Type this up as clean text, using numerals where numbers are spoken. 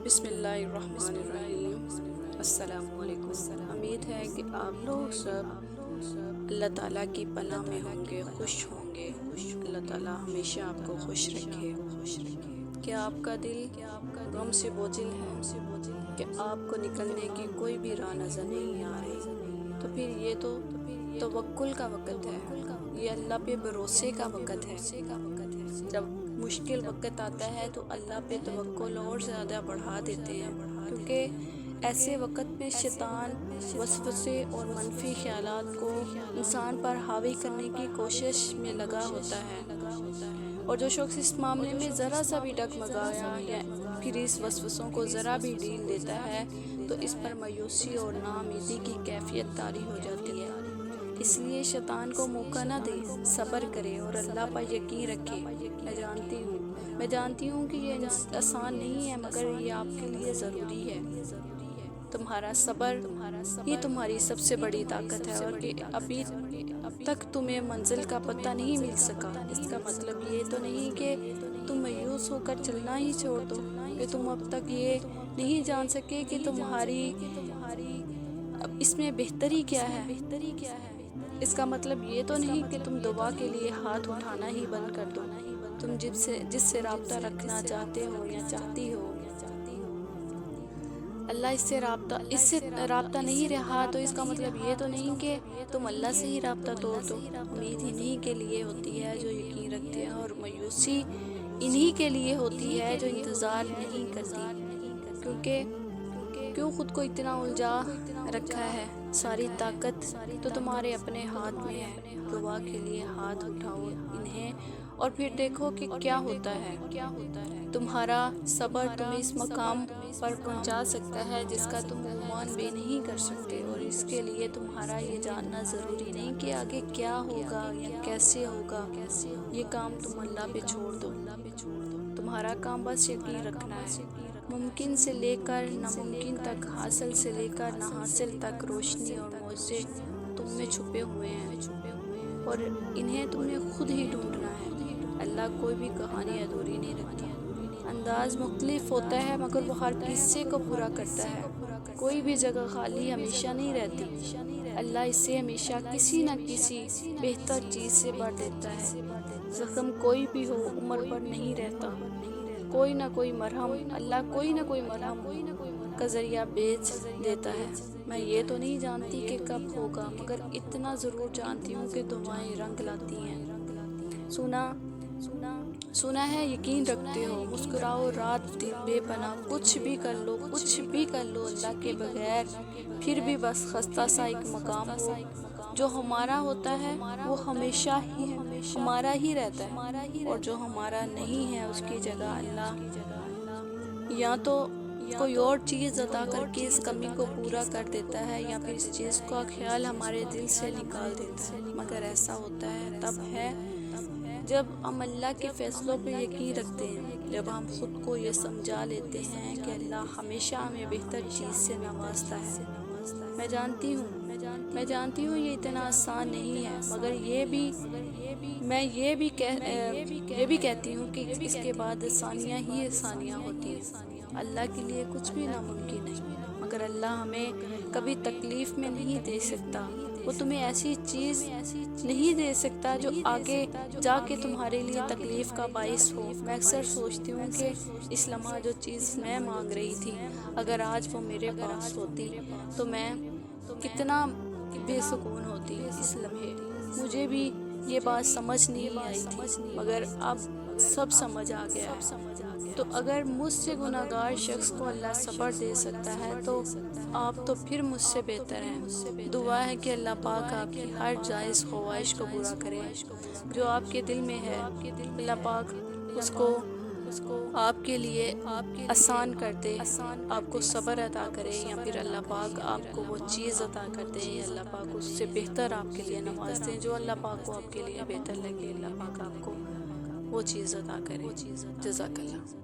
بسم اللہ الرحمن الرحیم۔ السلام علیکم۔ امید ہے کہ آپ لوگ سب اللہ تعالیٰ کی پناہ میں ہوں گے، خوش ہوں گے۔ اللہ تعالیٰ ہمیشہ آپ کو خوش رکھے۔ کیا آپ کا دل غم سے بوجھل ہے کہ آپ کو نکلنے کی کوئی بھی راہ نظر نہیں آ رہی؟ تو پھر یہ تو توکل کا وقت ہے، یہ اللہ پہ بھروسے کا وقت ہے۔ جب مشکل وقت آتا ہے تو اللہ پہ توکل اور زیادہ بڑھا دیتے ہیں، کیونکہ ایسے وقت میں شیطان وسوسے اور منفی خیالات کو انسان پر حاوی کرنے کی کوشش میں لگا ہوتا ہے، اور جو شخص اس معاملے میں ذرا سا بھی ڈگمگایا یا پھر اس وسوسوں کو ذرا بھی ڈھیل دیتا ہے تو اس پر مایوسی اور ناامیدی کی کیفیت طاری ہو جاتی ہے۔ اس لیے شیطان کو موقع نہ دے، صبر کرے اور اللہ پر یقین رکھے۔ میں جانتی ہوں کہ یہ آسان نہیں ہے، مگر یہ آپ کے لیے ضروری ہے۔ تمہارا صبر یہ تمہاری سب سے بڑی طاقت ہے، اور کہ ابھی تک تمہیں منزل کا پتہ نہیں مل سکا، اس کا مطلب یہ تو نہیں کہ تم مایوس ہو کر چلنا ہی چھوڑ دو، کہ تم اب تک یہ نہیں جان سکے کہ تمہاری اس میں بہتری کیا ہے۔ اس کا مطلب یہ تو نہیں کہ تم دعا کے لیے ہاتھ اٹھانا ہی بند کر دو۔ تم جس سے رابطہ رکھنا چاہتے ہو یا چاہتی ہو، اللہ اس سے رابطہ نہیں رہا، تو اس کا مطلب یہ تو نہیں کہ تم اللہ سے ہی رابطہ توڑ دو۔ امید انہی کے لیے ہوتی ہے جو یقین رکھتے ہیں، اور مایوسی انہی کے لیے ہوتی ہے جو انتظار نہیں کرتی۔ کیوں خود کو اتنا الجھا رکھا ہے؟ ساری طاقت تو تمہارے اپنے ہاتھ میں ہے۔ دعا کے لیے ہاتھ اٹھاؤ انہیں، اور پھر دیکھو کہ کیا ہوتا ہے۔ تمہارا صبر تمہیں اس مقام پر پہنچا سکتا ہے جس کا تم گمان بھی نہیں کر سکتے، اور اس کے لیے تمہارا یہ جاننا ضروری نہیں کہ آگے کیا ہوگا یا کیسے ہوگا۔ یہ کام تم اللہ پہ چھوڑ دو۔ تمہارا کام بس یقین رکھنا ہے۔ ممکن سے لے کر ناممکن تک، حاصل سے لے کر نہ حاصل تک، روشنی اور معجزے تم میں چھپے ہوئے ہیں، اور انہیں تم نے خود ہی ڈھونڈنا ہے۔ اللہ کوئی بھی کہانی ادھوری نہیں رکھتا۔ انداز مختلف ہوتا ہے مگر وہ ہر قصے کو پورا کرتا ہے۔ کوئی بھی جگہ خالی ہمیشہ نہیں رہتی۔ اللہ اسے ہمیشہ کسی نہ کسی بہتر چیز سے بھر دیتا ہے۔ زخم کوئی بھی ہو عمر پر نہیں رہتا۔ کوئی نہ کوئی مرہم کا ذریعہ بیچ دیتا ہے۔ میں یہ تو نہیں جانتی کہ کب ہوگا، مگر اتنا ضرور جانتی ہوں کہ دعائیں رنگ لاتی ہیں۔ سنا ہے یقین رکھتے ہو، مسکراؤ رات دن بے پناہ، کچھ بھی کر لو اللہ کے بغیر، پھر بھی بس خستہ سا ایک مقام ہو۔ جو ہمارا ہوتا ہے وہ ہمیشہ ہی ہمارا ہی رہتا ہے، اور جو ہمارا نہیں ہے اس کی جگہ اللہ یا تو کوئی اور چیز عطا کر کے اس کمی کو پورا کر دیتا ہے، یا پھر اس چیز کا خیال ہمارے دل سے نکال دیتا ہے۔ مگر ایسا ہوتا ہے تب ہے جب ہم اللہ کے فیصلوں پہ یقین رکھتے ہیں، جب ہم خود کو یہ سمجھا لیتے ہیں کہ اللہ ہمیشہ ہمیں بہتر چیز سے نوازتا ہے۔ میں جانتی ہوں یہ اتنا آسان نہیں ہے، مگر میں یہ بھی کہتی ہوں کہ اس کے بعد آسانیاں ہی آسانیاں ہوتی ہیں۔ اللہ کے لیے کچھ بھی ناممکن نہیں، مگر اللہ ہمیں کبھی تکلیف میں نہیں دے سکتا۔ وہ تمہیں ایسی چیز نہیں دے سکتا جو آگے جا کے تمہارے لیے تکلیف کا باعث ہو۔ میں اکثر سوچتی ہوں کہ اس لمحہ جو چیز میں مانگ رہی تھی، اگر آج وہ میرے پاس ہوتی تو میں کتنا بے سکون ہوتی۔ اس لمحے مجھے بھی یہ بات سمجھ نہیں آئی تھی، مگر اب سب سمجھ آ گیا ہے۔ تو اگر مجھ سے گناہگار شخص کو اللہ صبر دے سکتا ہے تو آپ تو پھر مجھ سے بہتر ہیں۔ دعا ہے کہ اللہ پاک آپ کی ہر جائز خواہش کو پورا کرے، جو آپ کے دل میں ہے۔ اللہ پاک اس کو آپ کے لیے آسان کر دے، آپ کو صبر عطا کرے، یا پھر اللہ پاک آپ کو وہ چیز عطا کر دے، اللہ پاک اس سے بہتر آپ کے لیے نواز دے، جو اللہ پاک کو آپ کے لیے بہتر لگے۔ اللہ پاک آپ کو وہ چیز عطا کرے۔ جزاک اللہ۔